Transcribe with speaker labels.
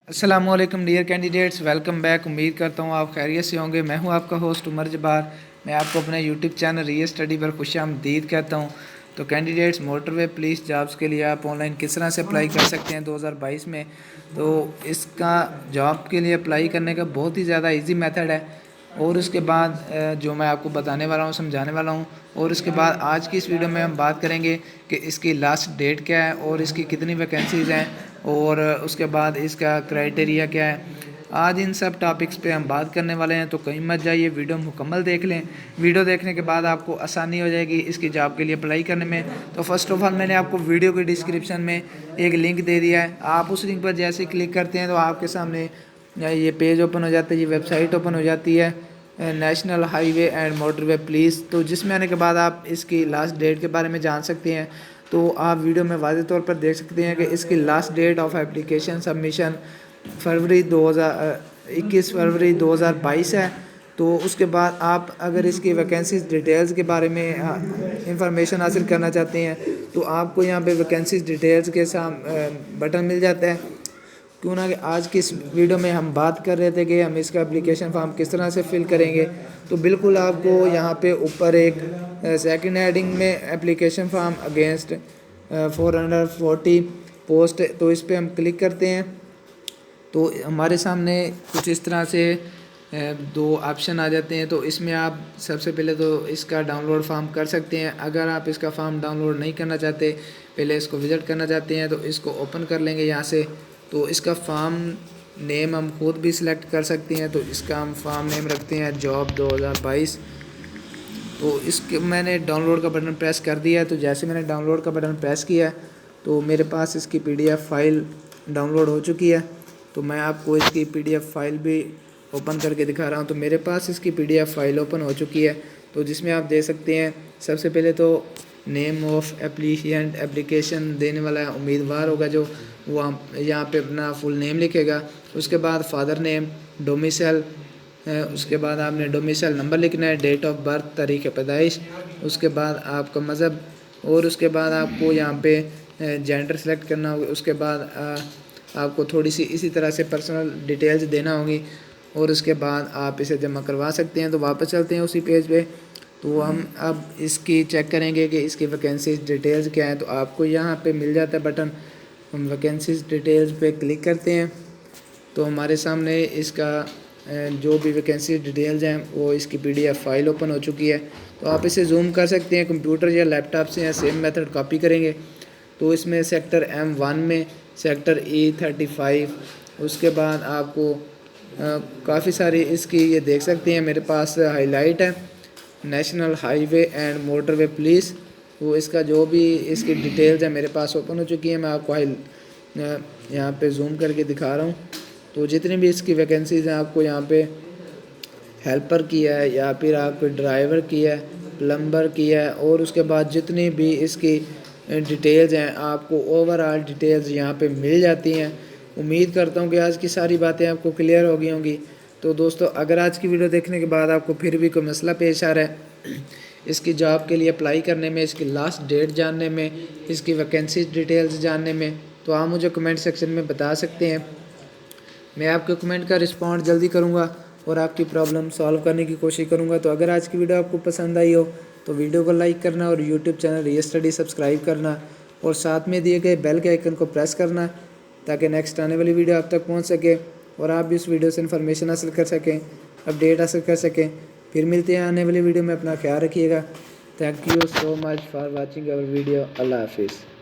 Speaker 1: अस्सलामुअलैकुम dear candidates, welcome back. उम्मीद करता हूँ आप खैरियत से होंगे। मैं हूँ आपका होस्ट उमर जब्बार। मैं आपको अपने यूट्यूब चैनल रियल स्टडी पर खुशामदीद कहता हूँ। तो कैंडिडेट्स, मोटरवे पुलिस जॉब्स के लिए आप ऑनलाइन किस तरह से अप्लाई कर सकते हैं 2022 में। तो इसका जॉब के लिए अप्लाई करने का बहुत ही ज़्यादा ईजी मेथड है। और उसके बाद जो मैं आपको बताने वाला हूँ, समझाने वाला हूँ। और उसके बाद आज की इस वीडियो में हम बात करेंगे कि इसकी लास्ट डेट क्या है और इसकी कितनी वैकेंसीज़ हैं और उसके बाद इसका क्राइटेरिया क्या है। आज इन सब टॉपिक्स पे हम बात करने वाले हैं, तो कहीं मत जाइए, वीडियो मुकम्मल देख लें। वीडियो देखने के बाद आपको आसानी हो जाएगी इसकी जॉब के लिए अप्लाई करने में। तो फर्स्ट ऑफ ऑल मैंने आपको वीडियो के डिस्क्रिप्शन में एक लिंक दे दिया है। आप उस लिंक पर जैसे क्लिक करते हैं तो आपके सामने ये पेज ओपन हो जाता है, ये वेबसाइट ओपन हो जाती है, national highway and motorway police. तो जिसमें आने के बाद आप इसकी लास्ट डेट के बारे में जान सकते हैं। तो आप वीडियो में वाज़ेह तौर पर देख सकते हैं कि इसकी last date of application submission 21 फरवरी 2022 है। तो उसके बाद आप अगर इसकी वैकेंसीज डिटेल्स के बारे में इंफॉर्मेशन हासिल करना चाहते हैं तो आपको यहाँ पे वैकेंसीज डिटेल्स के बटन मिल जाता है। क्यों ना कि आज की इस वीडियो में हम बात कर रहे थे कि हम इसका एप्लीकेशन फॉर्म किस तरह से फिल करेंगे। तो बिल्कुल आपको यहाँ पे ऊपर एक सेकंड हेडिंग में एप्लीकेशन फॉर्म अगेंस्ट 440 पोस्ट, तो इस पर हम क्लिक करते हैं। तो हमारे सामने कुछ इस तरह से दो ऑप्शन आ जाते हैं। तो इसमें आप सबसे पहले तो इसका डाउनलोड फॉर्म कर सकते हैं। अगर आप इसका फॉर्म डाउनलोड नहीं करना चाहते, पहले इसको विज़िट करना चाहते हैं, तो इसको ओपन कर लेंगे यहाँ से। तो इसका फॉर्म नेम हम खुद भी सिलेक्ट कर सकते हैं। तो इसका हम फॉर्म नेम रखते हैं जॉब 2022। तो इसके मैंने डाउनलोड का बटन प्रेस कर दिया है। तो जैसे मैंने डाउनलोड का बटन प्रेस किया तो मेरे पास इसकी PDF फाइल डाउनलोड हो चुकी है। तो मैं आपको इसकी PDF फाइल भी ओपन करके दिखा रहा हूँ। तो मेरे पास इसकी PDF फाइल ओपन हो चुकी है। तो जिसमें आप देख सकते हैं सबसे पहले तो नेम ऑफ एप्लीकेंट, एप्लीकेशन देने वाला उम्मीदवार होगा जो वो यहाँ पे अपना फुल नेम लिखेगा। उसके बाद फादर नेम, डोमिसाइल, उसके बाद आपने डोमिसाइल नंबर लिखना है, डेट ऑफ बर्थ, तारीख़ पैदाइश, उसके बाद आपका मज़हब, और उसके बाद आपको यहाँ पे जेंडर सेलेक्ट करना होगा। उसके बाद आपको थोड़ी सी इसी तरह से पर्सनल डिटेल्स देना होगी और उसके बाद आप इसे जमा करवा सकते हैं। तो वापस चलते हैं उसी पेज पे। तो हम अब इसकी चेक करेंगे कि इसकी वैकेंसीज डिटेल्स क्या हैं। तो आपको यहाँ पे मिल जाता है बटन, हम वैकेंसीज डिटेल्स पे क्लिक करते हैं। तो हमारे सामने इसका जो भी वैकेंसी डिटेल्स हैं वो इसकी PDF फाइल ओपन हो चुकी है। तो आप इसे जूम कर सकते हैं कंप्यूटर या लैपटॉप से, या सेम मेथड कॉपी करेंगे। तो इसमें सेक्टर M1 में सेक्टर E35, उसके बाद आपको काफ़ी सारी इसकी ये देख सकते हैं, मेरे पास हाईलाइट है national highway and motorway police. वो इसका जो भी इसकी डिटेल्स है मेरे पास ओपन हो चुकी है। मैं आपको यहाँ पे जूम करके दिखा रहा हूँ। तो जितनी भी इसकी वैकेंसीज़ हैं आपको यहाँ पे हेल्पर की है, या फिर आपको ड्राइवर की है, प्लम्बर की है, और उसके बाद जितनी भी इसकी डिटेल्स हैं आपको ओवरऑल डिटेल्स यहाँ पे मिल जाती हैं। उम्मीद करता हूँ कि आज की सारी बातें आपको क्लियर हो गई होंगी। तो दोस्तों, अगर आज की वीडियो देखने के बाद आपको फिर भी कोई मसला पेश आ रहा है इसकी जॉब के लिए अप्लाई करने में, इसकी लास्ट डेट जानने में, इसकी वैकेंसी डिटेल्स जानने में, तो आप मुझे कमेंट सेक्शन में बता सकते हैं। मैं आपके कमेंट का रिस्पॉन्ड जल्दी करूँगा और आपकी प्रॉब्लम सॉल्व करने की कोशिश करूँगा। तो अगर आज की वीडियो आपको पसंद आई हो तो वीडियो को लाइक करना और YouTube channel real study subscribe करना और साथ में दिए गए बेल के आइकन को प्रेस करना, ताकि नेक्स्ट आने वाली वीडियो आप तक पहुँच सके और आप भी उस वीडियो से इन्फॉर्मेशन हासिल कर सकें, अपडेट हासिल कर सकें। फिर मिलते हैं आने वाली वीडियो में। अपना ख्याल रखिएगा। Thank you so much for watching our video. अल्लाह हाफिज़।